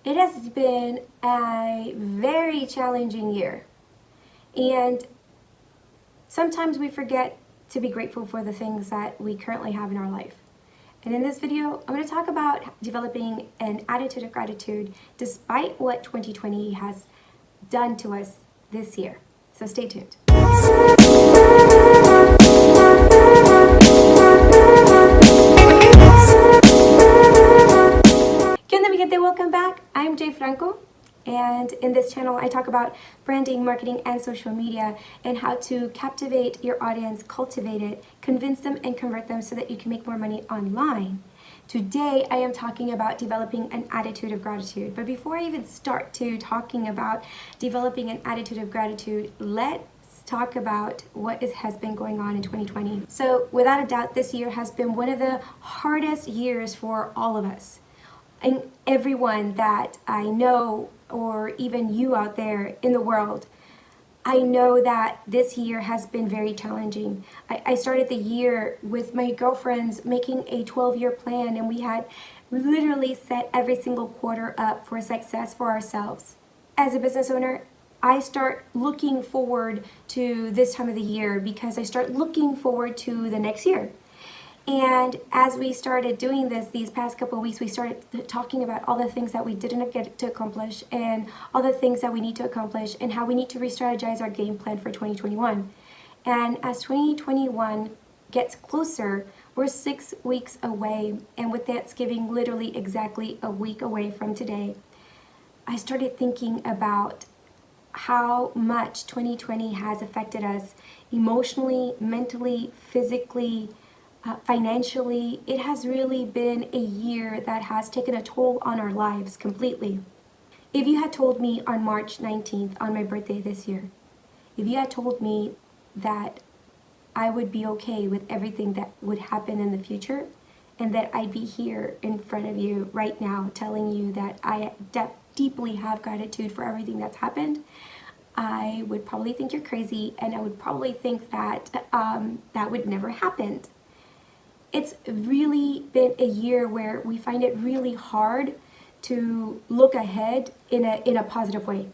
It has been a very challenging year, and sometimes we forget to be grateful for the things that we currently have in our life. And in this video, I'm going to talk about developing an attitude of gratitude despite what 2020 has done to us this year. So stay tuned. ¿Qué onda, mi gente? Welcome back. I'm Jay Franco, and in this channel I talk about branding, marketing, and social media and how to captivate your audience, cultivate it, convince them, and convert them so that you can make more money online. Today I am talking about developing an attitude of gratitude. But before I even start to talking about developing an attitude of gratitude, let's talk about what has been going on in 2020. So without a doubt, this year has been one of the hardest years for all of us. And everyone that I know, or even you out there in the world, I know that this year has been very challenging. I started the year with my girlfriends making a 12-year plan, and we had literally set every single quarter up for success for ourselves. As a business owner, I start looking forward to this time of the year because I start looking forward to the next year. And as we started doing this these past couple of weeks, we started talking about all the things that we didn't get to accomplish and all the things that we need to accomplish and how we need to re-strategize our game plan for 2021. And as 2021 gets closer, we're 6 weeks away, and with Thanksgiving literally exactly a week away from today, I started thinking about how much 2020 has affected us emotionally, mentally, physically, financially. It has really been a year that has taken a toll on our lives completely. If you had told me on March 19th, on my birthday this year, if you had told me that I would be okay with everything that would happen in the future, and that I'd be here in front of you right now telling you that I deeply have gratitude for everything that's happened, I would probably think you're crazy, and I would probably think that that would never happen. It's really been a year where we find it really hard to look ahead in a positive way.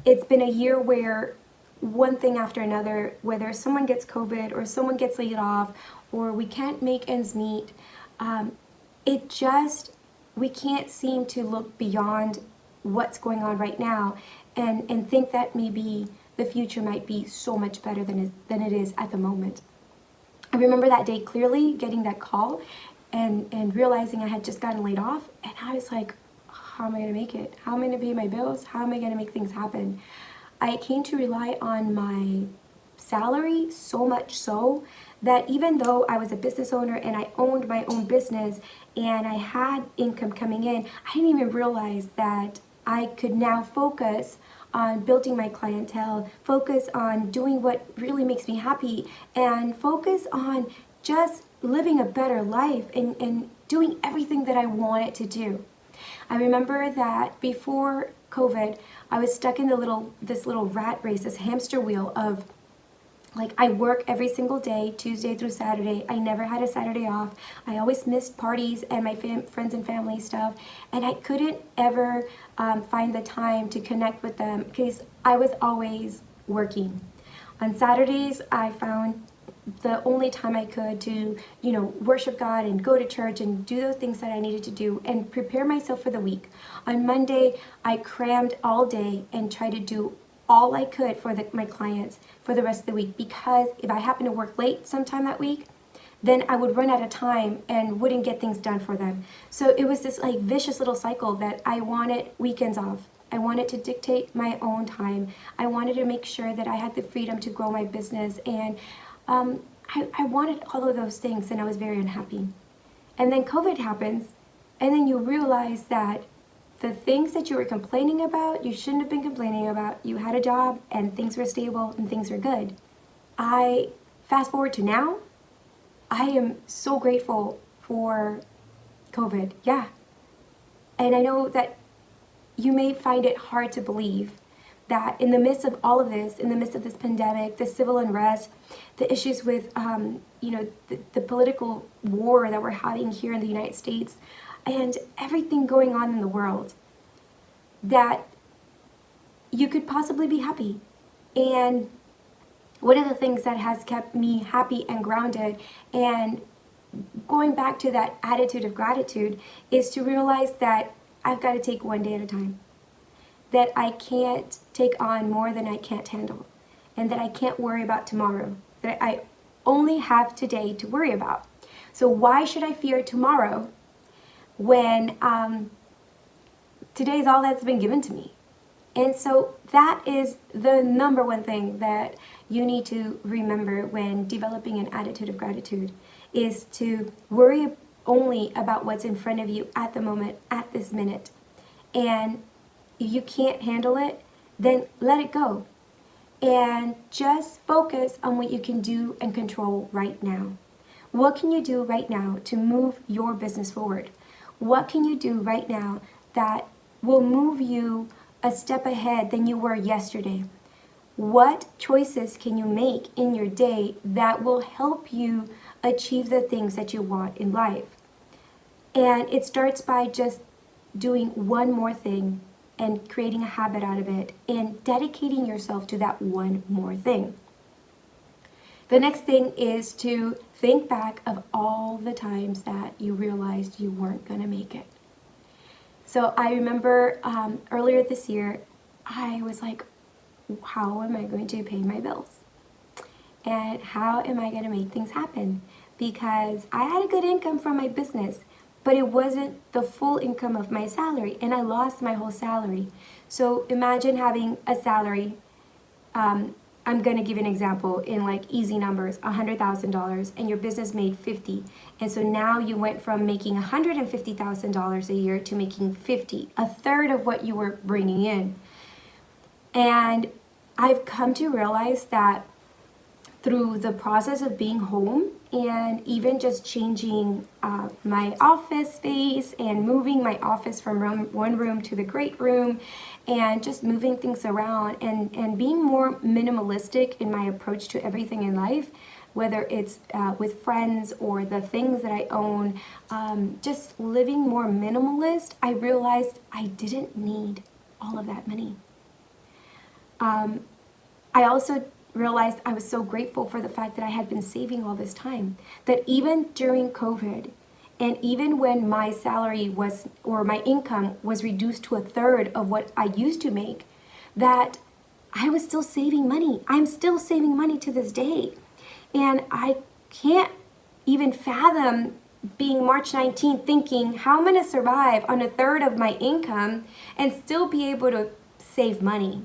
It's been a year where one thing after another, whether someone gets COVID or someone gets laid off or we can't make ends meet, we can't seem to look beyond what's going on right now and think that maybe the future might be so much better than it is at the moment. I remember that day clearly, getting that call and realizing I had just gotten laid off, and I was like, how am I going to make it? How am I going to pay my bills? How am I going to make things happen? I came to rely on my salary so much so that even though I was a business owner and I owned my own business and I had income coming in, I didn't even realize that I could now focus on building my clientele, focus on doing what really makes me happy, and focus on just living a better life and doing everything that I wanted to do. I remember that before COVID, I was stuck in this little rat race, this hamster wheel of, like, I work every single day, Tuesday through Saturday. I never had a Saturday off. I always missed parties and my friends and family stuff. And I couldn't ever find the time to connect with them because I was always working. On Saturdays, I found the only time I could to, worship God and go to church and do those things that I needed to do and prepare myself for the week. On Monday, I crammed all day and tried to do all I could for my clients for the rest of the week, because if I happened to work late sometime that week, then I would run out of time and wouldn't get things done for them. So it was this vicious little cycle that I wanted weekends off. I wanted to dictate my own time. I wanted to make sure that I had the freedom to grow my business, and I wanted all of those things, and I was very unhappy. And then COVID happens, and then you realize that the things that you were complaining about, you shouldn't have been complaining about. You had a job and things were stable and things were good. I fast forward to now, I am so grateful for COVID, yeah. And I know that you may find it hard to believe that in the midst of all of this, in the midst of this pandemic, the civil unrest, the issues with, the political war that we're having here in the United States, and everything going on in the world, that you could possibly be happy. And one of the things that has kept me happy and grounded and going back to that attitude of gratitude is to realize that I've got to take one day at a time. That I can't take on more than I can't handle. And that I can't worry about tomorrow. That I only have today to worry about. So why should I fear tomorrow when today's all that's been given to me? And so that is the number one thing that you need to remember when developing an attitude of gratitude, is to worry only about what's in front of you at the moment, at this minute. And if you can't handle it, then let it go. And just focus on what you can do and control right now. What can you do right now to move your business forward? What can you do right now that will move you a step ahead than you were yesterday? What choices can you make in your day that will help you achieve the things that you want in life? And it starts by just doing one more thing and creating a habit out of it and dedicating yourself to that one more thing. The next thing is to think back of all the times that you realized you weren't going to make it. So I remember earlier this year, I was like, how am I going to pay my bills? And how am I going to make things happen? Because I had a good income from my business, but it wasn't the full income of my salary, and I lost my whole salary. So imagine having a salary, I'm going to give an example in like easy numbers, $100,000, and your business made 50. And so now you went from making $150,000 a year to making 50, a third of what you were bringing in. And I've come to realize that through the process of being home and even just changing my office space and moving my office from one room to the great room and just moving things around and being more minimalistic in my approach to everything in life, whether it's with friends or the things that I own, just living more minimalist, I realized I didn't need all of that money. I also realized I was so grateful for the fact that I had been saving all this time, that even during COVID and even when my salary was, or my income was reduced to a third of what I used to make, that I was still saving money. I'm still saving money to this day. And I can't even fathom being March 19th thinking, how am I going to survive on a third of my income and still be able to save money?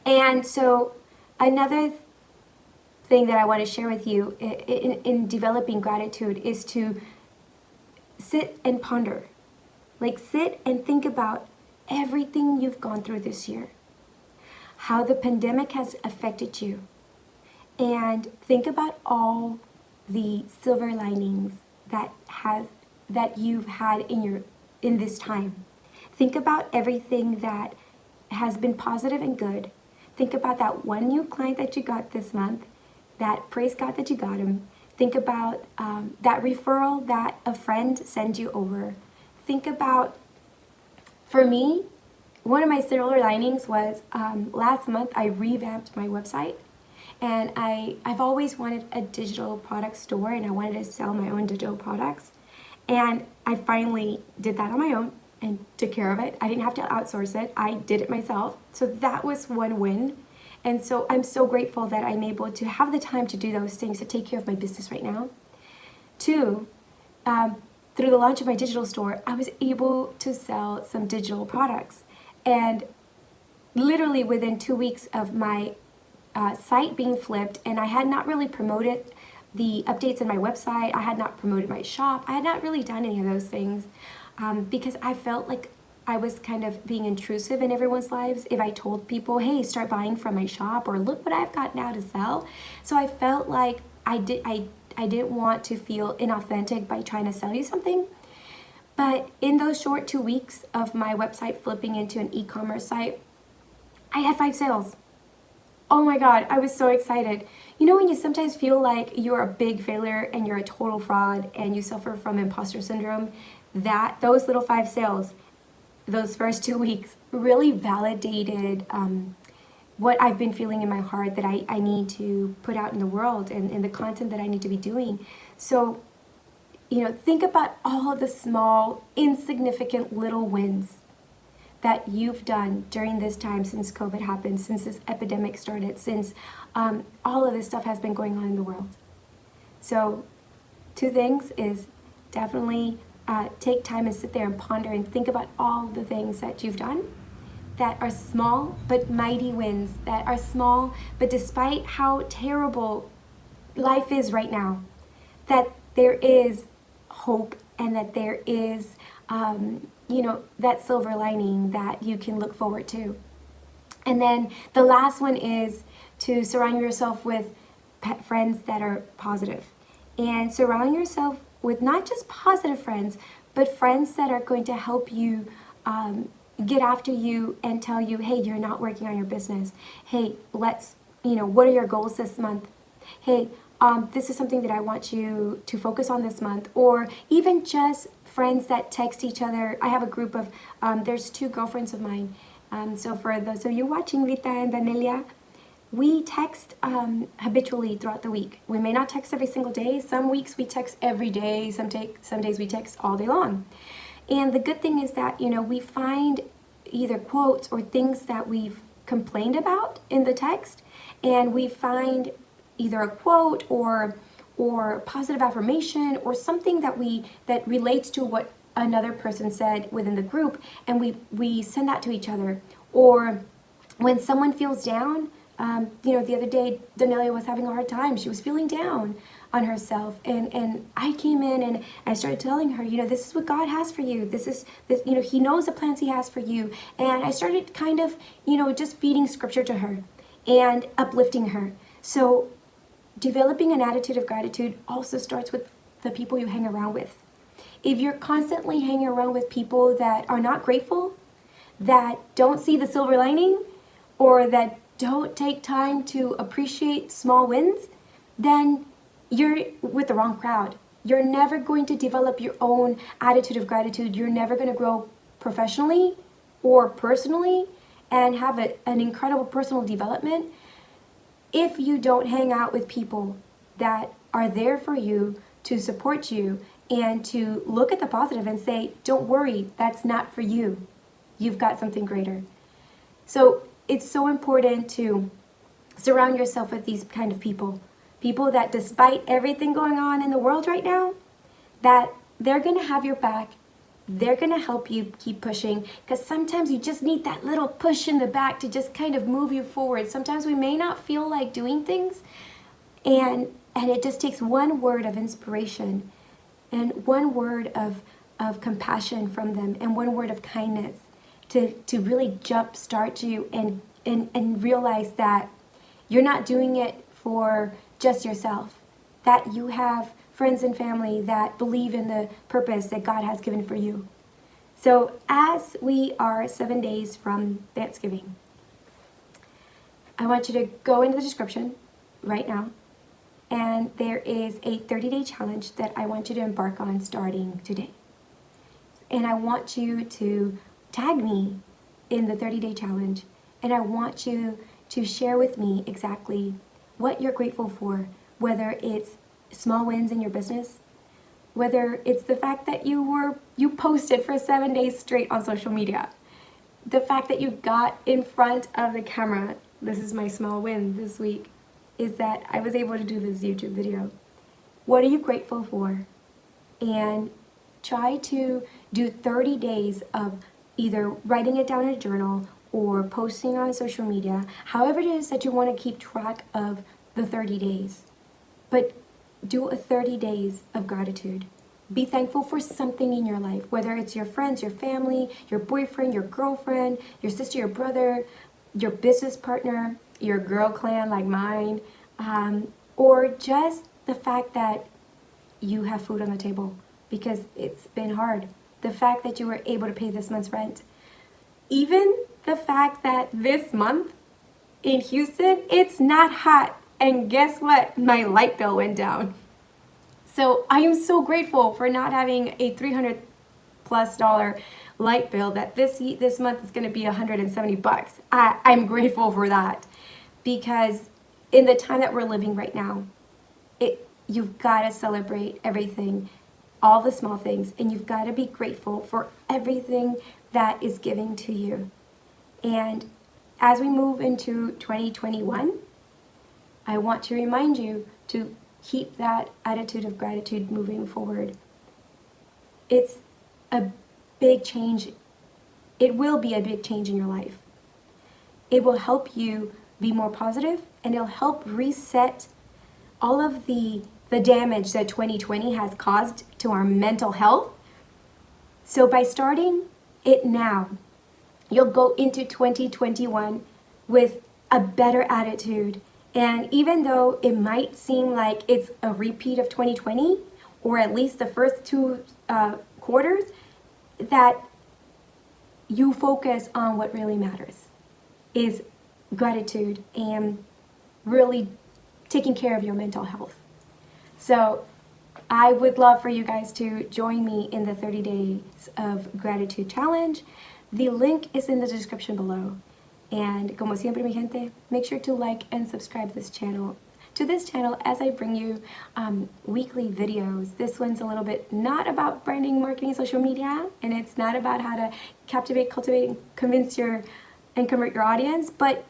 And so another thing that I want to share with you in developing gratitude is to sit and ponder. Like sit and think about everything you've gone through this year, how the pandemic has affected you, and think about all the silver linings that you've had in this time. Think about everything that has been positive and good. Think about that one new client that you got this month, that praise God that you got him. Think about that referral that a friend sent you over. Think about, for me, one of my silver linings was last month I revamped my website. And I've always wanted a digital product store, and I wanted to sell my own digital products. And I finally did that on my own and took care of it. I didn't have to outsource it. I did it myself. So that was one win. And so I'm so grateful that I'm able to have the time to do those things, to take care of my business right now. Two, through the launch of my digital store, I was able to sell some digital products. And literally within 2 weeks of my site being flipped, and I had not really promoted the updates in my website, I had not promoted my shop, I had not really done any of those things because I felt like I was kind of being intrusive in everyone's lives if I told people, hey, start buying from my shop, or look what I've got now to sell. So I felt like I didn't want to feel inauthentic by trying to sell you something. But in those short 2 weeks of my website flipping into an e-commerce site, I had 5 sales. Oh my God, I was so excited. You know when you sometimes feel like you're a big failure and you're a total fraud and you suffer from imposter syndrome? Those little 5 sales those first 2 weeks really validated what I've been feeling in my heart that I need to put out in the world, and the content that I need to be doing. So, think about all of the small, insignificant little wins that you've done during this time since COVID happened, since this epidemic started, since all of this stuff has been going on in the world. So 2 things is definitely take time and sit there and ponder and think about all the things that you've done that are small but mighty wins, that are small, but despite how terrible life is right now, that there is hope, and that there is, that silver lining that you can look forward to. And then the last one is to surround yourself with friends that are positive. And surround yourself with not just positive friends, but friends that are going to help you get after you and tell you, hey, you're not working on your business. Hey, let's, what are your goals this month? Hey, this is something that I want you to focus on this month. Or even just friends that text each other. I have a group of, there's 2 girlfriends of mine. So for those of you watching, Rita and Danelia, we text habitually throughout the week. We may not text every single day. Some weeks we text every day. Some days we text all day long. And the good thing is that, we find either quotes or things that we've complained about in the text, and we find either a quote or positive affirmation or something that relates to what another person said within the group, and we send that to each other. Or when someone feels down, the other day Danelia was having a hard time. She was feeling down on herself, and I came in and I started telling her, this is what God has for you. This is He knows the plans He has for you. And I started kind of, just feeding scripture to her and uplifting her. So developing an attitude of gratitude also starts with the people you hang around with. If you're constantly hanging around with people that are not grateful, that don't see the silver lining, or that don't take time to appreciate small wins, then you're with the wrong crowd. You're never going to develop your own attitude of gratitude. You're never going to grow professionally or personally and have an incredible personal development if you don't hang out with people that are there for you, to support you, and to look at the positive and say, don't worry, that's not for you. You've got something greater. So it's so important to surround yourself with these kind of people. People that, despite everything going on in the world right now, that they're going to have your back. They're going to help you keep pushing, because sometimes you just need that little push in the back to just kind of move you forward. Sometimes we may not feel like doing things, and it just takes one word of inspiration and one word of compassion from them and one word of kindness to really jumpstart you and realize that you're not doing it for just yourself, that you have friends and family that believe in the purpose that God has given for you. So as we are 7 days from Thanksgiving, I want you to go into the description right now, and there is a 30-day challenge that I want you to embark on starting today. And I want you to tag me in the 30-day challenge, and I want you to share with me exactly what you're grateful for, whether it's small wins in your business, whether it's the fact that you posted for 7 days straight on social media, the fact that you got in front of the camera. This is my small win this week, is that I was able to do this YouTube video. What are you grateful for? And try to do 30 days of either writing it down in a journal or posting on social media, however it is that you want to keep track of the 30 days. But do a 30 days of gratitude. Be thankful for something in your life, whether it's your friends, your family, your boyfriend, your girlfriend, your sister, your brother, your business partner, your girl clan like mine, or just the fact that you have food on the table because it's been hard. The fact that you were able to pay this month's rent. Even the fact that this month in Houston, it's not hot. And guess what? My light bill went down. So I am so grateful for not having a $300+ light bill that this month is going to be $170. I'm grateful for that, because in the time that we're living right now, you've got to celebrate everything, all the small things, and you've got to be grateful for everything that is given to you. And as we move into 2021, I want to remind you to keep that attitude of gratitude moving forward. It's a big change. It will be a big change in your life. It will help you be more positive, and it'll help reset all of the damage that 2020 has caused to our mental health. So by starting it now, you'll go into 2021 with a better attitude. And even though it might seem like it's a repeat of 2020, or at least the first two quarters, that you focus on what really matters, is gratitude and really taking care of your mental health. So I would love for you guys to join me in the 30 Days of Gratitude Challenge. The link is in the description below. And como siempre, mi gente, make sure to like and subscribe to this channel as I bring you weekly videos. This one's a little bit not about branding, marketing, social media, and it's not about how to captivate, cultivate, and convince and convert your audience. But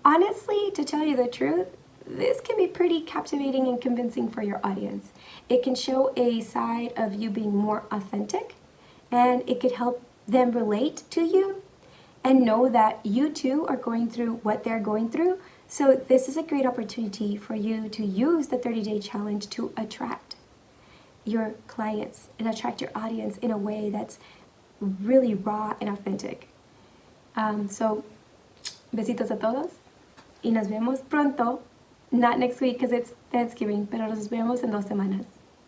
honestly, to tell you the truth, this can be pretty captivating and convincing for your audience. It can show a side of you being more authentic, and it could help them relate to you and know that you too are going through what they're going through. So this is a great opportunity for you to use the 30-day challenge to attract your clients and attract your audience in a way that's really raw and authentic. So, besitos a todos, y nos vemos pronto. Not next week because it's Thanksgiving, pero nos vemos en 2 semanas.